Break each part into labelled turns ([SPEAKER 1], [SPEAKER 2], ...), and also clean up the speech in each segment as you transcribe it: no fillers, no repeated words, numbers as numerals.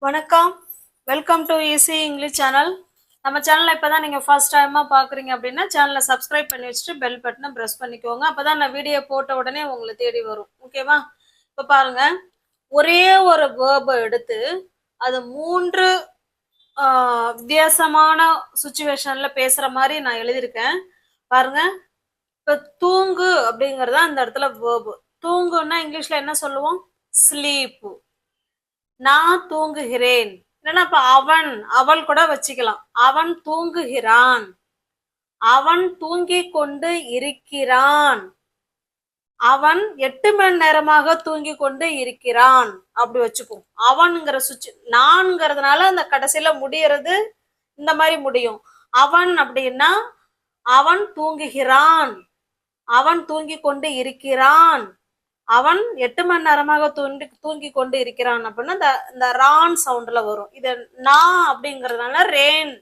[SPEAKER 1] வணக்கம். Welcome to easy English channel. நம்ம சேனலை இப்போ தான் நீங்கள் ஃபர்ஸ்ட் டைமாக பார்க்குறீங்க அப்படின்னா சேனலை சப்ஸ்கிரைப் பண்ணி வச்சுட்டு பெல் பட்டனை ப்ரெஸ் பண்ணிக்கோங்க. அப்போ தான் நான் வீடியோ போட்ட உடனே உங்களை தேடி வரும். ஓகேவா? இப்போ பாருங்க, ஒரே ஒரு வேர்பை எடுத்து அது மூன்று வித்தியாசமான சுச்சுவேஷனில் பேசுகிற மாதிரி நான் எழுதியிருக்கேன். பாருங்க, இப்போ தூங்கு அப்படிங்கிறது அந்த இடத்துல வேர்பு. தூங்குன்னா இங்கிலீஷில் என்ன சொல்லுவோம்? ஸ்லீப்பு. நான் தூங்குகிறேன். இல்லைன்னா இப்ப அவன் அவள் கூட வச்சுக்கலாம். அவன் தூங்குகிறான், அவன் தூங்கிக் கொண்டு இருக்கிறான், அவன் 8 மணி நேரமாக தூங்கி கொண்டு இருக்கிறான். அப்படி வச்சுப்போம். அவன்ங்கிற நான்கிறதுனால அந்த கடைசியில முடியறது இந்த மாதிரி முடியும். அவன் அப்படின்னா அவன் தூங்குகிறான், அவன் தூங்கி கொண்டு இருக்கிறான், அவன் 8 மணி நேரமாக தூங்கி கொண்டு இருக்கிறான் அப்படின்னா இந்த ரான் சவுண்ட்ல வரும். இது நான் அப்படிங்கறதுனால ரேன்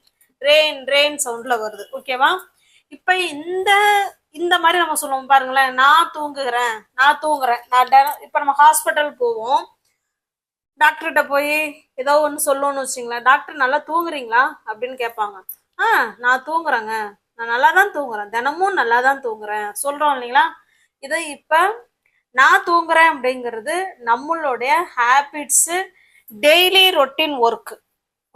[SPEAKER 1] ரேன் ரேன் சவுண்ட்ல வருது. ஓகேவா? இப்ப இந்த மாதிரி நம்ம சொல்லுவோம் பாருங்களேன். நான் தூங்குகிறேன், நான் தூங்குறேன். இப்ப நம்ம ஹாஸ்பிட்டல் போவோம், டாக்டர்கிட்ட போய் ஏதோ ஒன்று சொல்லணும்னு வச்சுங்களேன். டாக்டர் நல்லா தூங்குறீங்களா அப்படின்னு கேட்பாங்க. நான் தூங்குறேங்க, நான் நல்லா தான் தூங்குறேன், தினமும் நல்லா தான் தூங்குறேன் சொல்றோம் இல்லைங்களா? இதை இப்ப நான் தூங்குறேன் அப்படிங்கிறது நம்மளுடைய ஹேபிட்ஸு, டெய்லி ரொட்டீன் ஒர்க்.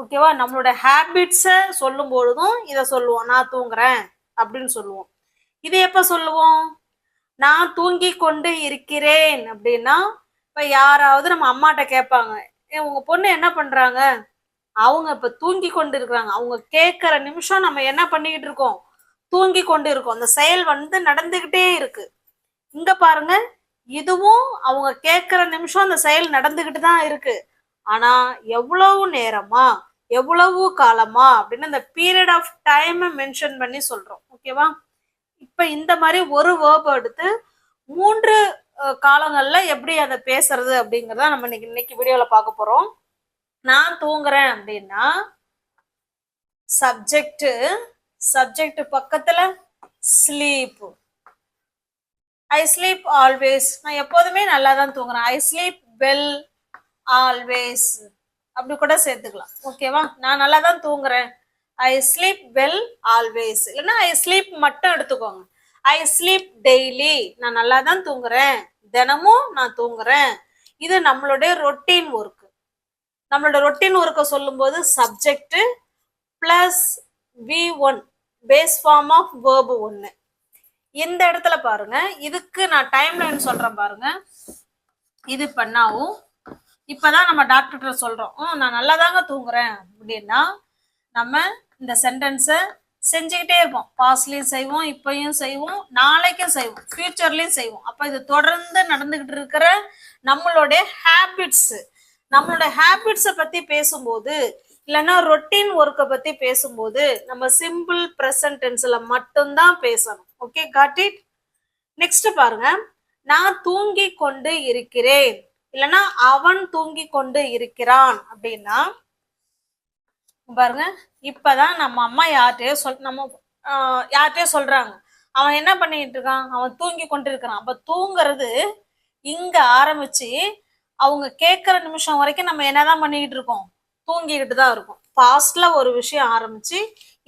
[SPEAKER 1] ஓகேவா? நம்மளோட ஹேபிட்ஸை சொல்லும் பொழுதும் இதை சொல்லுவோம், நான் தூங்குறேன் அப்படின்னு சொல்லுவோம். இது எப்ப சொல்லுவோம்? நான் தூங்கி கொண்டு இருக்கிறேன் அப்படின்னா இப்ப யாராவது நம்ம அம்மாட்ட கேட்பாங்க, உங்க பொண்ணு என்ன பண்றாங்க? அவங்க இப்ப தூங்கி கொண்டு இருக்கிறாங்க. அவங்க கேட்கிற நிமிஷம் நம்ம என்ன பண்ணிக்கிட்டு இருக்கோம்? தூங்கி கொண்டு இருக்கோம். அந்த செயல் நடந்துகிட்டே இருக்கு. இங்க பாருங்க, இதுவும் அவங்க கேட்கிற நிமிஷம் அந்த செயல் நடந்துகிட்டு தான் இருக்கு. ஆனா எவ்வளவு நேரமா, எவ்வளவு காலமா அப்படின்னு அந்த பீரியட் ஆஃப் டைம் மென்ஷன் பண்ணி சொல்றோம். ஓகேவா? இப்ப இந்த மாதிரி ஒரு வேர்ப் எடுத்து 3 காலங்கள்ல எப்படி அதை பேசுறது அப்படிங்கறத நம்ம இன்னைக்கு வீடியோல பார்க்க போறோம். நான் தூங்குறேன் அப்படின்னா சப்ஜெக்ட் பக்கத்துல ஸ்லீப். I sleep always. நான் எப்போதுமே நல்லா தான் தூங்குறேன். ஐ ஸ்லீப் வெல் ஆல்வேஸ் அப்படி கூட சேர்த்துக்கலாம். ஓகேவா? நான் நல்லா தான் தூங்குறேன். I sleep well always. இல்லைன்னா ஐ ஸ்லீப் மட்டும் எடுத்துக்கோங்க. I sleep daily. நான் நல்லா தான் தூங்குறேன், தினமும் நான் தூங்குறேன். இது நம்மளுடைய ரொட்டீன் ஒர்க். நம்மளோட ரொட்டீன் ஒர்க்கை சொல்லும் போது subject plus V1 base form of verb 1. இந்த இடத்துல பாருங்க, இதுக்கு நான் டைம் லைன் சொல்றேன் பாருங்க. இது பண்ணாவும் இப்பதான் நம்ம டாக்டர்கிட்ட சொல்றோம், நான் நல்லா தாங்க தூங்குறேன் அப்படின்னா நம்ம இந்த சென்டென்ஸை செஞ்சுக்கிட்டே இருப்போம். பாஸ்ட்லயும் செய்வோம், இப்பயும் செய்வோம், நாளைக்கும் செய்வோம், ஃபியூச்சர்லயும் செய்வோம். அப்ப இது தொடர்ந்து நடந்துகிட்டு இருக்கிற நம்மளுடைய ஹேபிட்ஸை பத்தி பேசும்போது, இல்லைன்னா ரொட்டீன் ஒர்க்கை பத்தி பேசும்போது நம்ம சிம்பிள் ப்ரெசன்ட் டென்ஸ்ல மட்டும்தான் பேசணும். Okay, got it? நெக்ஸ்ட் பாருங்க, நான் தூங்கி கொண்டு இருக்கிறேன், இல்லைன்னா அவன் தூங்கி கொண்டு இருக்கிறான் அப்படின்னா பாருங்க, இப்பதான் நம்ம அம்மா யார்கிட்டயோ சொல்றாங்க, அவன் என்ன பண்ணிட்டு இருக்கான்? அவன் தூங்கி கொண்டு இருக்கிறான். அப்ப தூங்குறது இங்க ஆரம்பிச்சு அவங்க கேட்கிற நிமிஷம் வரைக்கும் நம்ம என்னதான் பண்ணிக்கிட்டு இருக்கோம்? தூங்கிக்கிட்டு தான் இருக்கும். பாஸ்ட்ல ஒரு விஷயம் ஆரம்பிச்சு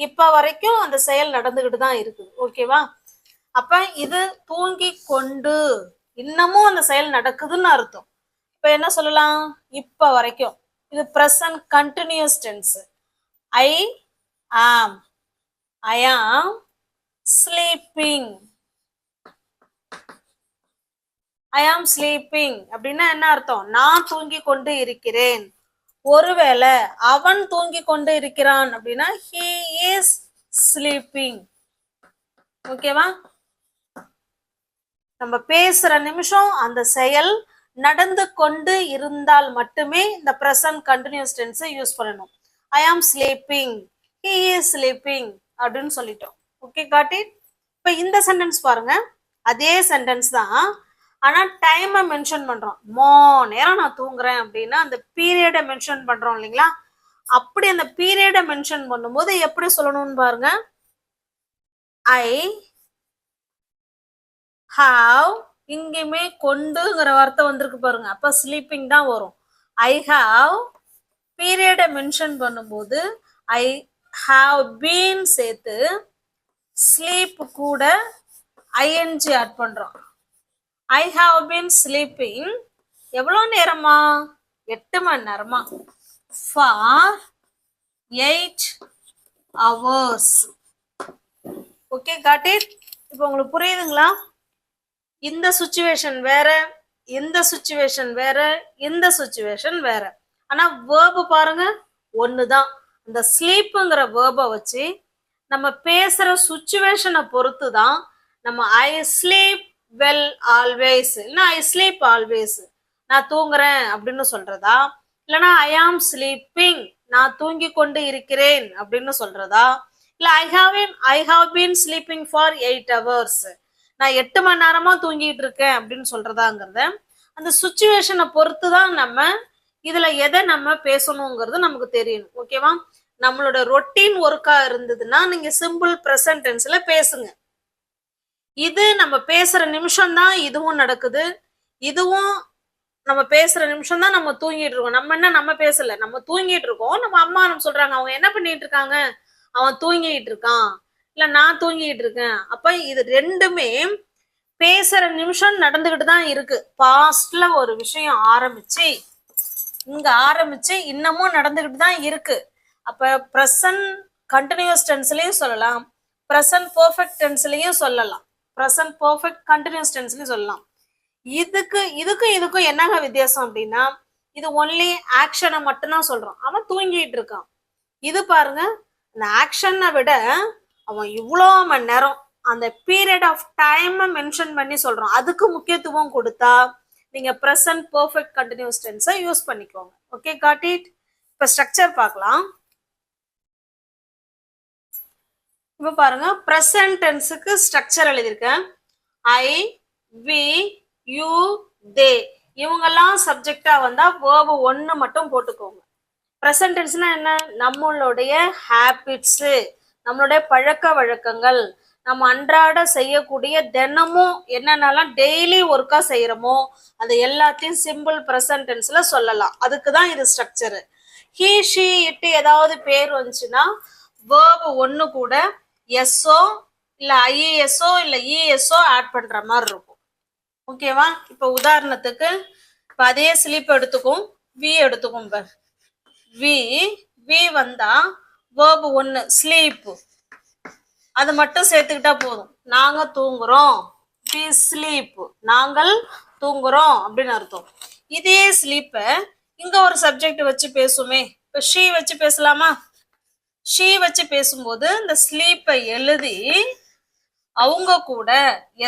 [SPEAKER 1] இப்ப வரைக்கும் அந்த செயல் நடந்துகிட்டு தான் இருக்குது. ஓகேவா? அப்ப இது தூங்கி கொண்டு இன்னமும் அந்த செயல் நடக்குதுன்னு அர்த்தம். இப்ப என்ன சொல்லலாம்? இப்ப வரைக்கும் இது பிரசன்ட் கண்டினியூஸ் டென்ஸ். ஐ ஆம் ஸ்லீப்பிங். ஐ ஆம் ஸ்லீப்பிங் அப்படின்னா என்ன அர்த்தம்? நான் தூங்கி கொண்டு இருக்கிறேன். ஒருவேளை அவன் தூங்கி கொண்டு இருக்கிறான் அப்படின்னா he is sleeping. ஓகேவா? நம்ம பேசுற நிமிஷம் அந்த செயல் நடந்து கொண்டு இருந்தால் மட்டுமே இந்த பிரசன்ட் கண்டினியூஸ் டென்ஸ் யூஸ் பண்ணணும். ஐ ஆம் ஸ்லீப்பிங், he is sleeping அப்படின்னு சொல்லிட்டோம். Okay, got it? இப்ப இந்த சென்டென்ஸ் பாருங்க, அதே சென்டென்ஸ் தான், ஆனா டைமை மென்ஷன் பண்றோம். நேரம் நான் தூங்குறேன் அப்படின்னா அந்த பீரியடை மென்ஷன் பண்றோம் இல்லைங்களா? அப்படி அந்த பீரியடை மென்ஷன் பண்ணும்போது எப்படி சொல்லணும்னு பாருங்க. ஐ ஹாவ், இங்கேயுமே கொண்டுங்கிற வார்த்தை வந்திருக்கு பாருங்க. அப்ப ஸ்லீப்பிங் தான் வரும். ஐ ஹாவ் பீரியடை மென்ஷன் பண்ணும்போது ஐ ஹாவ் பீன் சேர்த்து ஸ்லீப் கூட ஐஎன்ஜி ஆட் பண்றோம். ஐ ஹாவ் பீன் ஸ்லீப்பிங் எவ்வளோ நேரமா? 8 மணி நேரமா. For 8 hours. Okay, got it. இப்போ உங்களுக்கு புரியுதுங்களா? இந்த சுச்சுவேஷன் வேற, இந்த சுச்சுவேஷன் வேற, இந்த சுச்சுவேஷன் வேற. ஆனா வேர்பு பாருங்க ஒண்ணுதான். இந்த ஸ்லீப்புங்கிற வேர்பை வச்சு நம்ம பேசுற சுச்சுவேஷனை பொறுத்து தான் நம்ம ஐ ஸ்லீப் வெல் ஆல்வேஸ், இல்லைன்னா ஐ ஸ்லீப் ஆல்வேஸ், நான் தூங்குறேன் அப்படின்னு சொல்றதா, இல்லைன்னா ஐ ஆம் ஸ்லீப்பிங், நான் தூங்கி கொண்டு இருக்கிறேன் அப்படின்னு சொல்றதா, இல்ல ஐ have been sleeping for 8 hours, நான் 8 மணி நேரமா தூங்கிட்டு இருக்கேன் அப்படின்னு சொல்றதாங்கிறத அந்த சுச்சுவேஷனை பொறுத்து தான் நம்ம இதுல எதை நம்ம பேசணுங்கிறது நமக்கு தெரியணும். ஓகேவா? நம்மளோட ரொட்டீன் ஒர்க்கா இருந்ததுன்னா நீங்க சிம்பிள் ப்ரெசன்ட் டென்ஸ்ல பேசுங்க. இது நம்ம பேசுற நிமிஷம் தான் இதுவும் நடக்குது, இதுவும் நம்ம பேசுற நிமிஷம் தான் நம்ம தூங்கிட்டு இருக்கோம். நம்ம என்ன நம்ம பேசல, நம்ம தூங்கிட்டு இருக்கோம். நம்ம அம்மா நம்ம சொல்றாங்க அவங்க என்ன பண்ணிட்டு இருக்காங்க, அவன் தூங்கிட்டு இருக்கான், இல்ல நான் தூங்கிட்டு இருக்கேன். அப்ப இது ரெண்டுமே பேசுற நிமிஷம் நடந்துகிட்டு தான் இருக்கு. பாஸ்ட்ல ஒரு விஷயம் ஆரம்பிச்சு இங்க ஆரம்பிச்சு இன்னமும் நடந்துகிட்டு தான் இருக்கு. அப்ப ப்ரெசன்ட் கண்டினியூஸ் டென்ஸ்லயும் சொல்லலாம், ப்ரெசன்ட் பெர்ஃபெக்ட் டென்ஸ்லயும் சொல்லலாம், ப்ரெசன்ட் பெர்ஃபெக்ட் கண்டினியூஸ் டென்ஸ்லயும் சொல்லலாம். இதுக்கும் என்னங்க வித்தியாசம் அப்படின்னா, இது ஒன்லி ஆக்ஷனை மட்டும்தான் சொல்றோம். அவன் தூங்கிட்டு இருக்கான். இது பாருங்க, இந்த ஆக்ஷனை விட அவன் இவ்வளோ மணி நேரம் அந்த பீரியட் ஆஃப் டைம் மென்ஷன் பண்ணி சொல்றோம். அதுக்கு முக்கியத்துவம் கொடுத்தா நீங்க ப்ரெசன்ட் பெர்ஃபெக்ட் கண்டினியூஸ் டென்ஸை யூஸ் பண்ணிக்கோங்க. Okay, got it. இப்ப ஸ்ட்ரக்சர் பார்க்கலாம். இப்ப பாருங்க, ப்ரெசன்ட் டென்ஸுக்கு ஸ்ட்ரக்சர் எழுதியிருக்கேன். ஐ, வி, யூ, தே இவங்கெல்லாம் சப்ஜெக்டா வந்தா வேர்பு 1 மட்டும் போட்டுக்கோங்க. ப்ரெசன்ட் டென்ஸ்னா என்ன? நம்மளுடைய ஹேபிட்ஸ், நம்மளுடைய பழக்க வழக்கங்கள், நம்ம அன்றாட செய்யக்கூடிய தினமும் என்னென்னலாம் டெய்லி ஒர்க்கா செய்யறோமோ அது எல்லாத்தையும் சிம்பிள் ப்ரெசன்ட் டென்ஸ்ல சொல்லலாம். அதுக்கு தான் இது ஸ்ட்ரக்சர். ஹி, ஷி, இட் ஏதாவது பேர் வந்துச்சுன்னா வேர்பு 1 கூட எஸ்ஓ இல்ல ஐஏஎஸ்ஓ இல்ல இஎஸ்ஓ ஆட் பண்ற மாதிரி இருக்கும். ஓகேவா? இப்ப உதாரணத்துக்கு இப்ப அதே ஸ்லீப் எடுத்துக்கும், வி எடுத்துக்கும். வி வந்தா வேர்பு 1 ஸ்லீப், அது மட்டும் சேர்த்துக்கிட்டா போதும். நாங்க தூங்குறோம், வி ஸ்லீப், நாங்கள் தூங்குறோம் அப்படின்னு அர்த்தம். இதே ஸ்லீப்ப இங்க ஒரு சப்ஜெக்ட் வச்சு பேசுமே. இப்ப ஷீ வச்சு பேசலாமா? ஷீ வச்சு பேசும்போது இந்த ஸ்லீப்பை எழுதி அவங்க கூட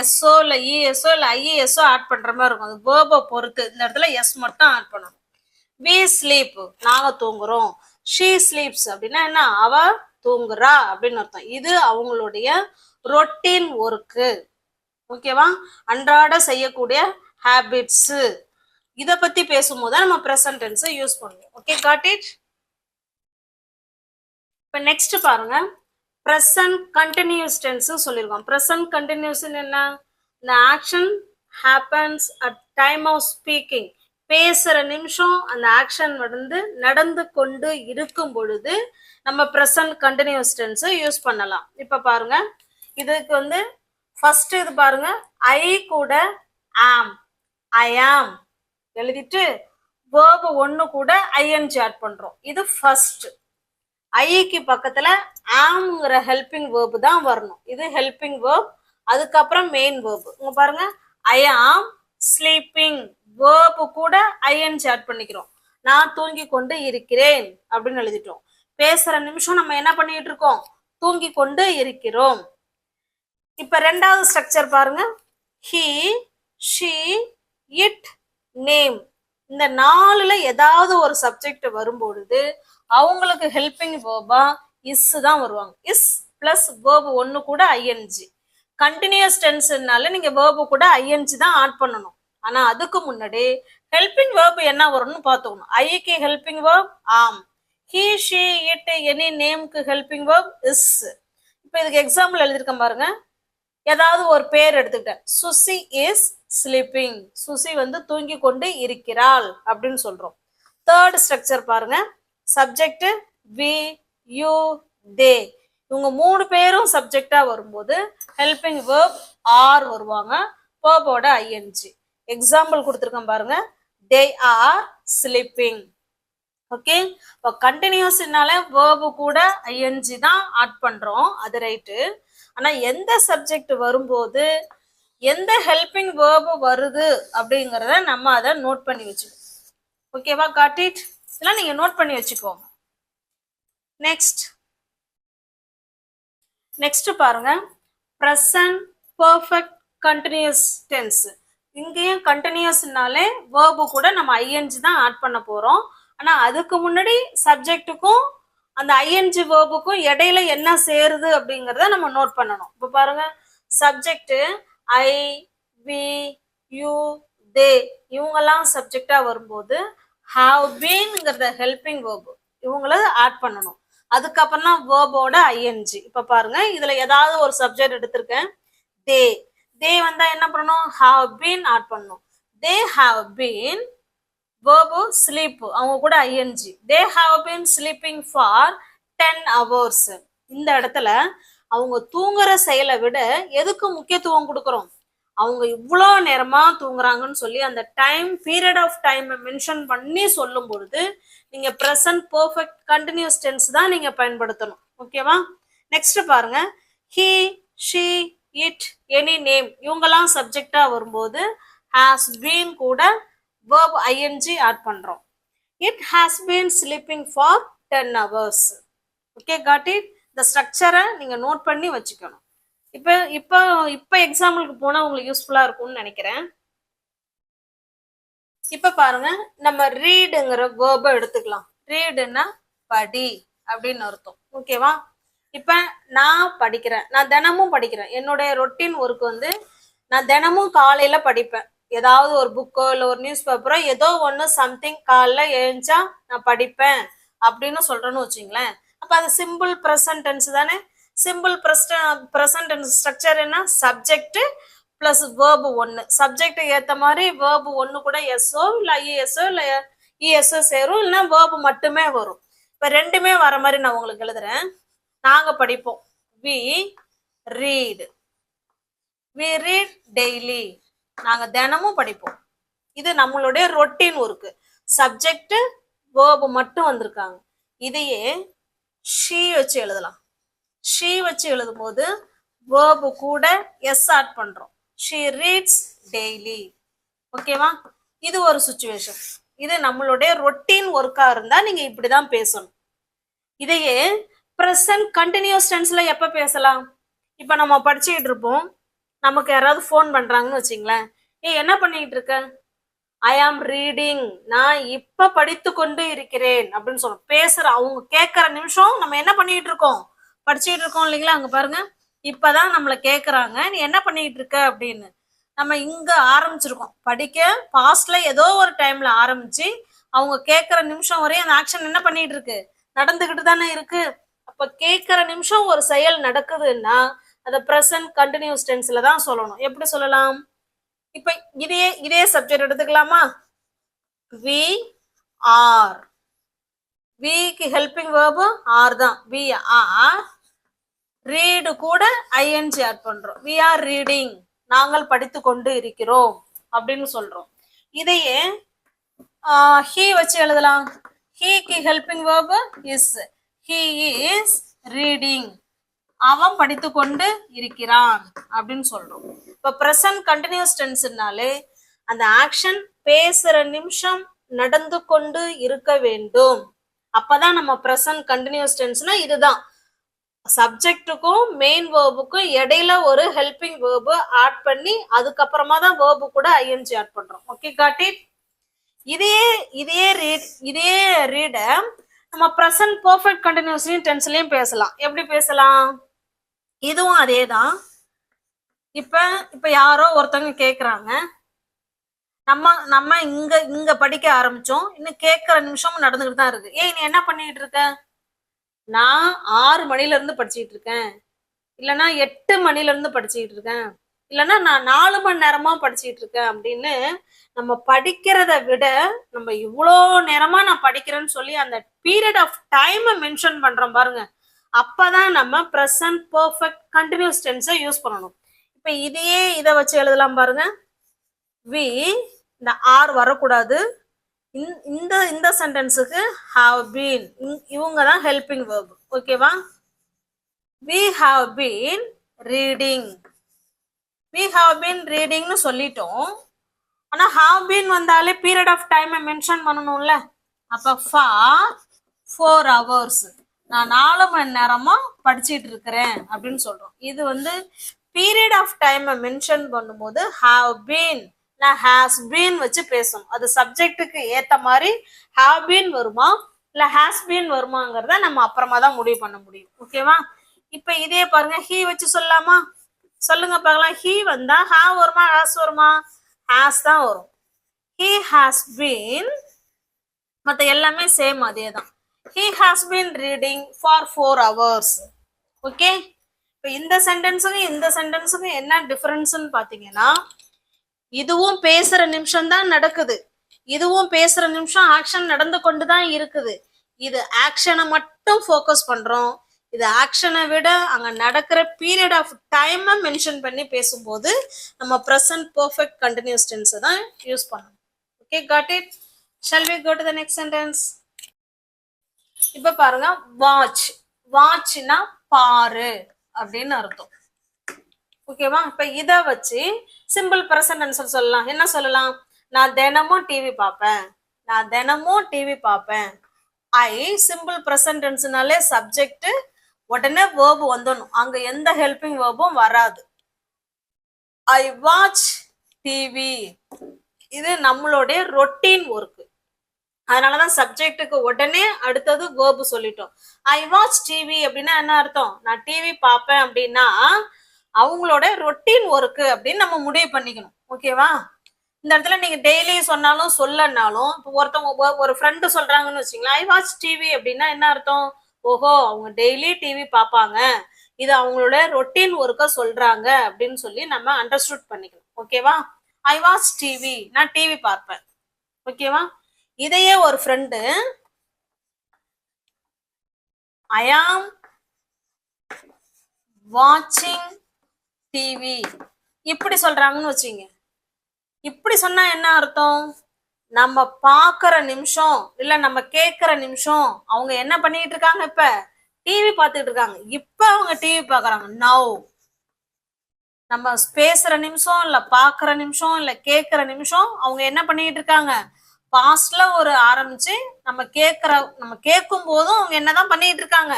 [SPEAKER 1] எஸ்ஓ இல்ல இஎஸ்ஓ இல்ல ஐஏஎஸ்ஓ ஆட் பண்ற மாதிரி இருக்கும். அது வேர்பை பொறுத்து. இந்த இடத்துல எஸ் மட்டும் ஆட் பண்ணணும். வி ஸ்லீப், நாங்க தூங்குறோம். ஷீ ஸ்லீப்ஸ் அப்படின்னா என்ன? அவ தூங்குறா அப்படின்னு அர்த்தம். இது அவங்களுடைய ரொட்டீன் ஒர்க்கு. ஓகேவா? அன்றாட செய்யக்கூடிய ஹேபிட்ஸ். இத பத்தி பேசும்போது நம்ம ப்ரெசன்ட் டென்ஸ் யூஸ் பண்ணுவோம். Okay, got it. இப்ப நெக்ஸ்ட் பாருங்க, ப்ரெசன்ட் கண்டினியூஸ் டென்ஸ் சொல்லியிருக்கோம். ப்ரெசன்ட் கண்டினியூஸ் என்ன? இந்த action happens at time of speaking, பேசுற நிமிஷம் அந்த ஆக்ஷன் நடந்து கொண்டு இருக்கும் பொழுது நம்ம ப்ரெசன்ட் கண்டினியூஸ் டென்ஸ் யூஸ் பண்ணலாம். இப்ப பாருங்க, இதுக்கு ஃபர்ஸ்ட் இது பாருங்க, ஐ கூட ஆம், ஐ ஆம் எழுதிட்டு வேர்பு 1 கூட ஐஎன்ஜி ஆட் பண்றோம். இது ஃபர்ஸ்ட். ஐக்கு பக்கத்துல ஆம்ங்கிற ஹெல்பிங் வேர்பு தான் வரணும். இது ஹெல்பிங் வேர்ப். அதுக்கப்புறம் மெயின் வேர்பு. இங்க பாருங்க, ஐ ஆம் ஸ்லீப்பிங், வேர்பு கூட ஐஎன்ஜி ஆட் பண்ணிக்கிறோம். நான் தூங்கி கொண்டு இருக்கிறேன் அப்படின்னு எழுதிட்டோம். பேசுற நிமிஷம் நம்ம என்ன பண்ணிட்டு இருக்கோம்? தூங்கி கொண்டு இருக்கிறோம். இப்ப ரெண்டாவது ஸ்ட்ரக்சர் பாருங்க, ஹி, ஷி, இட், நேம். இந்த 4ல ஏதாவது ஒரு சப்ஜெக்ட் வரும்பொழுது அவங்களுக்கு ஹெல்பிங் வேர்பா இஸ் தான் வருவாங்க. இஸ் பிளஸ் வேர்பு 1 கூட ஐஎன்ஜி. கண்டினியூஸ் டென்ஸ்னால நீங்க வேர்பு கூட ஐஎன்ஜி தான் ஆட் பண்ணணும். ஆனா அதுக்கு முன்னாடி ஹெல்பிங் வேர்பு என்ன வரும்னு பார்த்துக்கணும். ஐக்கு helping verb am, he, she, it, any நேம்க்கு ஹெல்பிங் வேர்ப் இஸ். இப்ப இதுக்கு எக்ஸாம்பிள் எழுதியிருக்கேன் பாருங்க. ஏதாவது ஒரு பேர் எடுத்துக்கிட்டேன். சுசி இஸ் ஸ்லீப்பிங், சுசி தூங்கி கொண்டு இருக்கிறாள் அப்படின்னு சொல்றோம். தேர்ட் ஸ்ட்ரக்சர் பாருங்க, சப்ஜெக்ட் வி யூ தே. இவங்க 3 பேரும் சப்ஜெக்டா வரும்போது ஹெல்பிங் வேர்ப் ஆர் வருவாங்க, வேர்போட ஐஎன்ஜி. எக்ஸாம்பிள் கொடுத்துருக்கேன் பாருங்க, தே ஆர் ஸ்லீப்பிங். ஓகே, இப்போ கண்டினியூஸ்னால வேர்பு கூட ஐஎன்ஜி தான் ஆட் பண்றோம், அது ரைட்டு. ஆனா எந்த சப்ஜெக்ட் வரும்போது எந்த ஹெல்பிங் வேர்பு வருது அப்படிங்கிறத நம்ம அதை நோட் பண்ணி வச்சுக்கோம். ஓகேவா, காட் இட். இதெல்லாம் நீங்க நோட் பண்ணி வச்சுக்கோங்க. நெக்ஸ்ட் பாருங்க, ப்ரெசன்ட் பெர்ஃபெக்ட் கண்டினியூஸ் டென்ஸ். இங்கேயும் கண்டினியூஸ்னாலே வேர்பு கூட நம்ம ஐஎன்ஜி தான் ஆட் பண்ண போறோம். ஆனா அதுக்கு முன்னாடி சப்ஜெக்டுக்கும் அந்த ஐஎன்ஜி வேர்புக்கும் இடையில என்ன சேருது அப்படிங்கறத நம்ம நோட் பண்ணணும். இப்ப பாருங்க, subject I we you they இவங்கெல்லாம் சப்ஜெக்டா வரும்போது ஹாவ் பீன்ங்கிறத ஹெல்பிங் வேர்பு இவங்கள ஆட் பண்ணணும். அதுக்கப்புறம் தான் வேர்போட ஐஎன்ஜி. இப்ப பாருங்க, இதுல ஏதாவது ஒரு சப்ஜெக்ட் எடுத்திருக்கேன், தே. தே வந்தா என்ன பண்ணணும், ஹாவ் பீன் ஆட் பண்ணணும். They have been, verb sleep, அவங்க கூட I N G. They have been sleeping for 10 hours. இந்த இடத்துல அவங்க தூங்குற செயலை விட எதுக்கு முக்கியத்துவம் கொடுக்குறோம், அவங்க இவ்வளோ நேரமா தூங்குறாங்கன்னு சொல்லி அந்த time period of time mention பண்ணி சொல்லும் பொழுது நீங்க ப்ரெசன்ட் பெர்ஃபெக்ட் கண்டினியூஸ் டென்ஸ் தான் நீங்க பயன்படுத்தணும். ஓகேவா, நெக்ஸ்ட் பாருங்க, he she it any name இவங்கெல்லாம் சப்ஜெக்டா வரும்போது ஹாஸ் பீன் கூட verb ing ஆட் பண்றோம். It has been sleeping for 10 hours. Okay, got it? இந்த ஸ்ட்ரக்சரை நீங்க நோட் பண்ணி வச்சுக்கணும். இப்ப எக்ஸாம்பிளுக்கு போனா உங்களுக்கு யூஸ்ஃபுல்லா இருக்கும்னு நினைக்கிறேன். இப்ப பாருங்க, நம்ம ரீடுங்கிற வேர்பை எடுத்துக்கலாம். ரீடுன்னா படி அப்படின்னு அர்த்தம். ஓகேவா, இப்ப நான் படிக்கிறேன், நான் தினமும் படிக்கிறேன். என்னுடைய ரொட்டீன் ஒர்க் வந்து நான் தினமும் காலையில படிப்பேன். ஏதாவது ஒரு புக்கோ இல்லை ஒரு நியூஸ் பேப்பரோ ஏதோ ஒன்று சம்திங் காலைல எழுந்தா நான் படிப்பேன் அப்படின்னு சொல்றேன்னு வச்சுங்களேன். அப்போ அது சிம்பிள் ப்ரெசன்ட் டென்ஸ் தானே. சிம்பிள் ப்ரெசன்ட் டென்ஸ் ஸ்ட்ரக்சர் என்ன, சப்ஜெக்ட் பிளஸ் வேர்பு 1. சப்ஜெக்ட் ஏற்ற மாதிரி வேர்பு 1 கூட எஸ்ஓ இல்லை ஐஎஸ்ஓ இல்லை இஎஸ்ஓ சேரும், இல்லைன்னா வேர்பு மட்டுமே வரும். இப்போ ரெண்டுமே வர மாதிரி நான் உங்களுக்கு எழுதுறேன். நாங்கள் படிப்போம், we read, we read daily, நாங்க தினமும் படிப்போம். இது நம்மளுடைய ரொட்டீன் ஒர்க்கு. சப்ஜெக்ட் வேர்பு மட்டும் வந்திருக்காங்க. இதையே ஷீ வச்சு எழுதலாம். ஷீ வச்சு எழுதும் போது வேர்பு கூட எஸ் ஆட் பண்றோம். She reads daily. ஓகேவா, இது ஒரு சுச்சுவேஷன். இது நம்மளுடைய ரொட்டீன் ஒர்க்கா இருந்தா நீங்க இப்படிதான் பேசணும். இதையே ப்ரெசன்ட் கண்டினியூஸ் டென்ஸ்ல எப்ப பேசலாம், இப்ப நம்ம படிச்சுக்கிட்டு இருப்போம், நமக்கு யாராவது ஃபோன் பண்றாங்கன்னு வச்சுங்களேன், என்ன பண்ணிட்டு இருக்க, ஐ ஆம் ரீடிங், நான் இப்ப படித்து கொண்டு இருக்கிறேன் அப்படின்னு சொல்றோம். பேசுற அவங்க கேட்கற நிமிஷம் நம்ம என்ன பண்ணிட்டு இருக்கோம், படிச்சுட்டு இருக்கோம் இல்லைங்களா. அங்க பாருங்க, இப்பதான் நம்மள கேக்குறாங்க நீ என்ன பண்ணிட்டு இருக்க அப்படின்னு. நம்ம இங்க ஆரம்பிச்சிருக்கோம் படிக்க, பாஸ்ட்ல ஏதோ ஒரு டைம்ல ஆரம்பிச்சு அவங்க கேட்கற நிமிஷம் வரையும் அந்த ஆக்ஷன் என்ன பண்ணிட்டு இருக்கு, நடந்துகிட்டு தானே இருக்கு. அப்ப கேட்கற நிமிஷம் ஒரு செயல் நடக்குதுன்னா அதை ப்ரெசன்ட் கண்டினியூஸ் டென்ஸ்ல தான் சொல்லணும். எப்படி சொல்லலாம், இப்ப இதே சப்ஜெக்ட் எடுத்துக்கலாமா, வி ஆர், விக்கு ஹெல்பிங் வேர்பு ஆர் தான், வி ஆர். ரீடு கூட ஐஎன்ஜி ஆட் பண்றோம், வி ஆர் ரீடிங், நாங்கள் படித்து கொண்டு இருக்கிறோம் அப்படின்னு சொல்றோம். இதையே ஹீ வச்சு எழுதலாம். ஹீக்கு helping verb is, he is reading, அவன் படித்து கொண்டு இருக்கிறான் அப்படின்னு சொல்றோம். இப்ப ப்ரெசன்ட் கண்டினியூஸ் டென்ஸ்னாலே அந்த ஆக்ஷன் பேசுற நிமிஷம் நடந்து கொண்டு இருக்க வேண்டும். அப்பதான் நம்ம ப்ரெசன்ட் கண்டினியூஸ் டென்ஸ்னா இதுதான். சப்ஜெக்டுக்கும் மெயின் வேர்புக்கும் இடையில ஒரு ஹெல்பிங் வேர்பு ஆட் பண்ணி அதுக்கப்புறமா தான் வேர்பு கூட ஐஎன்ஜி ஆட் பண்றோம். Okay, got it. இதே ரீட நம்ம ப்ரெசன்ட் பெர்ஃபெக்ட் கண்டினியூஸ் டென்ஸ்லயும் பேசலாம். எப்படி பேசலாம், இதுவும் அதே தான். இப்ப யாரோ ஒருத்தவங்க கேக்குறாங்க, நம்ம இங்க படிக்க ஆரம்பிச்சோம், இன்னும் கேட்கற நிமிஷமும் நடந்துகிட்டு தான் இருக்கு. ஏய் நீ என்ன பண்ணிட்டு இருக்க, நான் 6 மணில இருந்து படிச்சுட்டு இருக்கேன், இல்லைன்னா 8 மணில இருந்து படிச்சுட்டு இருக்கேன், இல்லைன்னா நான் 4 மணி நேரமா படிச்சுட்டு இருக்கேன் அப்படின்னு நம்ம படிக்கிறத விட நம்ம இவ்வளோ நேரமா நான் படிக்கிறேன்னு சொல்லி அந்த பீரியட் ஆஃப் டைமை மென்ஷன் பண்றோம் பாருங்க, அப்பதான் நம்ம ப்ரெசன்ட் பர்ஃபெக்ட் கண்டினியூஸ் டென்ஸை யூஸ் பண்ணணும். இப்ப இதை வச்சு எழுதலாம் பாருங்க. வி, இந்த ஆர் வரக்கூடாது. இந்த சென்டென்ஸுக்கு ஹாவ் பீன், இவங்க தான் ஹெல்பிங் வேர்ப். ஓகேவா? we have been reading, we have been readingனு சொல்லிட்டோம். ஆனா have been வந்தாலே பீரியட் ஆஃப் டைமை மென்ஷன் பண்ணணும்ல. அப்ப for 4 hours, நான் 4 மணி நேரமா படிச்சிட்டு இருக்கிறேன் அப்படின்னு சொல்றோம். இது வந்து பீரியட் ஆஃப் டைமை மென்ஷன் பண்ணும்போது have been has been வச்சு பேசணும். அது சப்ஜெக்டுக்கு ஏத்த மாதிரி have been வருமா இல்ல has been வருமாங்கிறத நம்ம அப்புறமா தான் முடிவு பண்ண முடியும். ஓகேவா? இப்ப இதே பாருங்க, ஹீ வச்சு சொல்லலாமா? சொல்லுங்க பார்க்கலாம். ஹீ வந்தா have வருமா has வருமா? has தான் வரும். he has been, மத்த எல்லாமே சேம் அதே தான். he has been reading for 4 hours. Okay? இப்போ இந்த சென்டென்ஸுக்கும் என்ன டிஃபரன்ஸ்னு பாத்தீங்கன்னா, இதுவும் பேசுற நிமிஷம் தான் நடக்குது, இதுவும் பேசுற நிமிஷம் ஆக்ஷன் நடந்து கொண்டு தான் இருக்குது. இது ஆக்ஷனை மட்டும் ஃபோக்கஸ் பண்றோம். இது ஆக்ஷனை விட அங்க நடக்கிற பீரியட் ஆஃப் டைமை மென்ஷன் பண்ணி பேசும்போது நம்ம ப்ரெசன்ட் பர்ஃபெக்ட் கண்டினியூஸ் டென்ஸை தான் யூஸ் பண்ணணும். Okay, got it? Shall we go to the next sentence? இப்ப பாருங்க, வாட்ச். வாட்ச்னா பாரு அப்படின்னு அர்த்தம். ஓகேவா? இப்ப இத வச்சு சிம்பிள் ப்ரெசன்ட் டென்ஸ் சொல்லலாம். என்ன சொல்லலாம்? நான் தினமும் டிவி பார்ப்பேன், நான் தினமும் டிவி பார்ப்பேன். ஐ சிம்பிள் ப்ரெசன்ட் டென்ஸ்னாலே சப்ஜெக்ட் உடனே வேர்பு வந்துடணும், அங்க எந்த ஹெல்பிங் வேர்பும் வராது. ஐ வாட்ச் டிவி, இது நம்மளுடைய ரொட்டீன் ஒர்க். அதனாலதான் சப்ஜெக்டுக்கு உடனே அடுத்தது வேர்பு சொல்லிட்டோம். ஐ வாட்ச் டிவி அப்படின்னா என்ன அர்த்தம்? நான் டிவி பார்ப்பேன் அப்படின்னா அவங்களோட ரொட்டீன் ஒர்க் அப்படின்னு நம்ம முடிவு பண்ணிக்கணும். ஓகேவா? இந்த இடத்துல நீங்க டெய்லி சொன்னாலும் சொல்லனாலும், இப்போ ஒருத்தவங்க ஒரு ஃப்ரெண்டு சொல்றாங்கன்னு வச்சுங்களேன், ஐ வாட்ச் டிவி அப்படின்னா என்ன அர்த்தம்? ஓஹோ, அவங்க டெய்லி டிவி பார்ப்பாங்க, இது அவங்களோட ரொட்டீன் ஒர்க்க சொல்றாங்க அப்படின்னு சொல்லி நம்ம அண்டர்ஸ்டுட் பண்ணிக்கணும். ஓகேவா? ஐ வாட்ச் டிவி, நான் டிவி பார்ப்பேன். ஓகேவா? இதையே ஒரு ஃப்ரெண்டு ஐ ஆம் வாட்சிங் டிவி இப்படி சொல்றாங்கன்னு வச்சுங்க. இப்படி சொன்னா என்ன அர்த்தம்? நம்ம பாக்குற நிமிஷம் இல்ல நம்ம கேக்குற நிமிஷம் அவங்க என்ன பண்ணிட்டு இருக்காங்க? இப்ப டிவி பார்த்துட்டு இருக்காங்க. இப்ப அவங்க டிவி பாக்குறாங்க. நவ். நம்ம பேசுற நிமிஷம் இல்ல பாக்குற நிமிஷம் இல்ல கேக்குற நிமிஷம் அவங்க என்ன பண்ணிட்டு இருக்காங்க? பாஸ்ட்ல ஒரு ஆரம்பிச்சு நம்ம கேட்கும் போதும் அவங்க என்னதான் பண்ணிட்டு இருக்காங்க?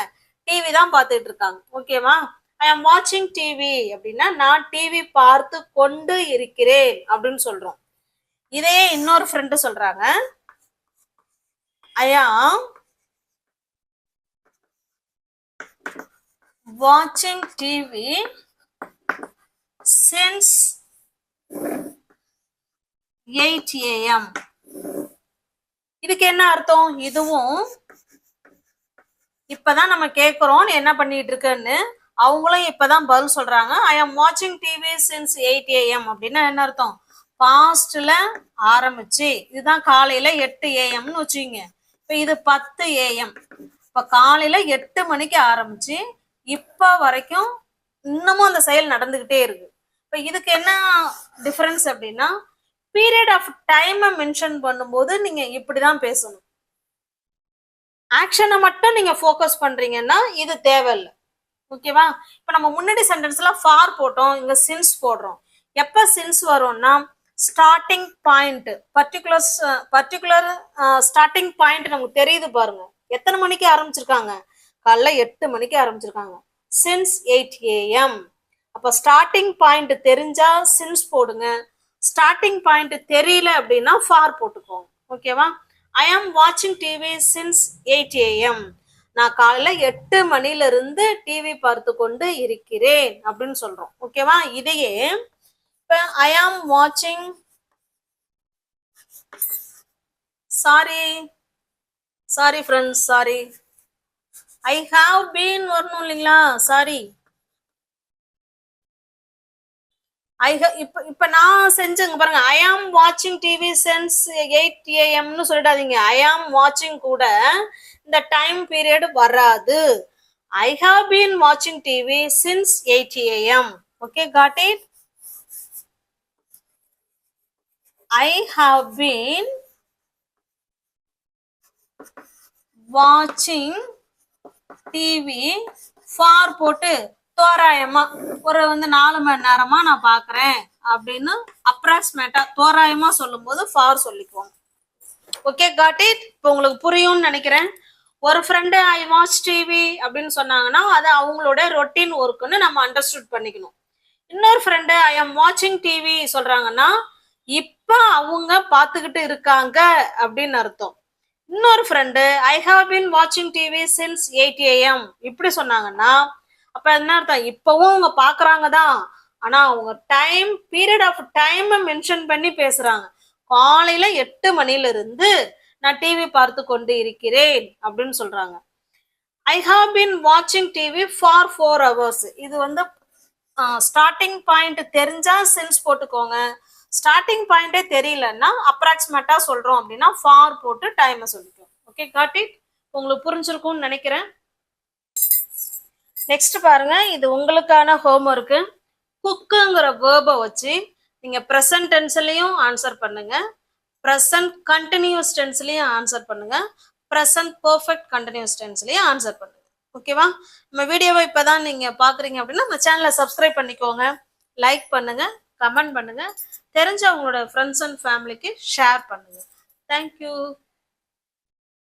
[SPEAKER 1] டிவி தான் பார்த்துட்டு இருக்காங்க. ஓகேவா? ஐ ஆம் வாட்சிங் டிவி அப்படின்னா நான் டிவி பார்த்து கொண்டு இருக்கிறேன் அப்படின்னு சொல்றோம். இதே இன்னொரு ஃப்ரெண்டு சொல்றாங்க, ஐ ஆம் வாட்சிங் டிவி since 8 AM. இதுக்கு என்ன அர்த்தம்? இதுவும் இப்பதான் நம்ம கேக்குறோம் என்ன பண்ணிட்டு இருக்குன்னு, அவங்களும் இப்பதான் பதில் சொல்றாங்க. ஐ ஆம் வாட்சிங் டிவி சின்ஸ் 8 AM அப்படின்னா என்ன அர்த்தம்? பாஸ்ட்ல ஆரம்பிச்சு, இதுதான் காலையில 8 AM வச்சுங்க. இப்ப இது 10 AM. இப்ப காலையில 8 மணிக்கு ஆரம்பிச்சு இப்ப வரைக்கும் இன்னமும் அந்த செயல் நடந்துகிட்டே இருக்கு. இப்ப இதுக்கு என்ன டிஃபரன்ஸ் அப்படின்னா, பீரியட் ஆஃப் டைமை மென்ஷன் பண்ணும்போது நீங்க இப்படிதான் பேசணும். ஆக்ஷனை மட்டும் நீங்க ஃபோக்கஸ் பண்றீங்கன்னா இது தேவையில்லை. ஓகேவா? இப்ப நம்ம முன்னாடி சென்டென்ஸ்ல ஃபார் போட்டோம், இங்க சின்ஸ் போடுறோம். எப்ப சின்ஸ் வரும்னா starting point, particular starting point நமக்கு தெரியுது பாருங்க. எத்தனை மணிக்கு ஆரம்பிச்சிருக்காங்க? காலைல 8 மணிக்கு ஆரம்பிச்சிருக்காங்க. Since 8 AM. அப்ப ஸ்டார்டிங் பாயிண்ட் தெரிஞ்சா சின்ஸ் போடுங்க, ஸ்டார்டிங் பாயிண்ட் தெரியல அப்படின்னா ஃபார் போட்டுக்கோங்க. ஓகேவா? ஐ ஆம் வாட்சிங் டிவி சின்ஸ் 8 AM. நான் காலையில 8 மணில இருந்து டிவி பார்த்து கொண்டு இருக்கிறேன் அப்படின்னு சொல்றோம். ஓகேவா? இதையே இப்ப ஐ ஆம் வாட்சிங், sorry friends, sorry, I have been வரணும் இல்லைங்களா? சாரி, இப்ப நான் செஞ்சுங்க பாருங்க. ஐ ஆம் வாட்சிங் டிவி சின்ஸ் 8 AM சொல்லிடாதீங்க. ஐ ஆம் வாட்சிங் கூட இந்த டைம் பீரியட் வராது. ஐ ஹாவ் பீன் வாட்சிங் TV since 8 AM. Okay, got it? I have been வாட்சிங் டிவி ஃபார் போட்டு தோராயமா ஒரு 4 மணி நேரமா நான் பாக்குறேன் அப்படின்னு அப்ராக்சிமேட்டா தோராயமா சொல்லும் போது ஃபார் சொல்லிக்குவோம். Okay, got it? இப்போ உங்களுக்கு புரியும்னு நினைக்கிறேன். ஒரு ஃப்ரெண்டு ஐ வாட்ச் டிவி அப்படின்னு சொன்னாங்கன்னா அது அவங்களோட ரொட்டீன் ஒர்க்குன்னு நம்ம அண்டர்ஸ்டுட் பண்ணிக்கணும். இன்னொரு ஃப்ரெண்டு ஐ ஆம் வாட்சிங் டிவி சொல்றாங்கன்னா இப்ப அவங்க பார்த்துக்கிட்டு இருக்காங்க அப்படின்னு அர்த்தம். இன்னொரு ஃப்ரெண்டு ஐ ஹாவ் பீன் வாட்சிங் டிவி சின்ஸ் 8 AM இப்படி சொன்னாங்கன்னா அப்ப என்ன அர்த்தம்? இப்பவும் அவங்க பாக்குறாங்க தான், ஆனா அவங்க time period of time mention பண்ணி பேசுறாங்க. காலையில 8 மணில இருந்து நான் டிவி பார்த்து கொண்டு இருக்கிறேன் அப்படின்னு சொல்றாங்க. ஐ ஹாவ் பீன் வாட்சிங் டிவி ஃபார் 4 hours. இது ஸ்டார்டிங் பாயிண்ட் தெரிஞ்சா சின்ஸ் போட்டுக்கோங்க. ஸ்டார்டிங் பாயிண்டே தெரியலன்னா அப்ராக்சிமேட்டா சொல்றோம் அப்படின்னா ஃபார் போட்டு டைமை சொல்லிக்கோங்க. Okay, got it? உங்களுக்கு புரிஞ்சிருக்கும்னு நினைக்கிறேன். நெக்ஸ்ட் பாருங்க, இது உங்களுக்கான ஹோம்ஒர்க்கு. குக்குங்கிற வேர்பை வச்சு நீங்க ப்ரெசன்ட் டென்ஸ்லயும் ஆன்சர் பண்ணுங்க, ப்ரெசன்ட் கண்டினியூஸ் டென்ஸ்லயும் ஆன்சர் பண்ணுங்க, ப்ரெசன்ட் பெர்ஃபெக்ட் கண்டினியூஸ் டென்ஸ்லயும் ஆன்சர் பண்ணுங்க. ஓகேவா? நம்ம வீடியோவை இப்பதான் நீங்க பாக்குறீங்க அப்படின்னா நம்ம சேனலை சப்ஸ்கிரைப் பண்ணிக்கோங்க, லைக் பண்ணுங்க, கமெண்ட் பண்ணுங்க, தெரிஞ்ச உங்களோட ஃப்ரெண்ட்ஸ் அண்ட் ஃபேமிலிக்கு ஷேர் பண்ணுங்க. தேங்க்யூ.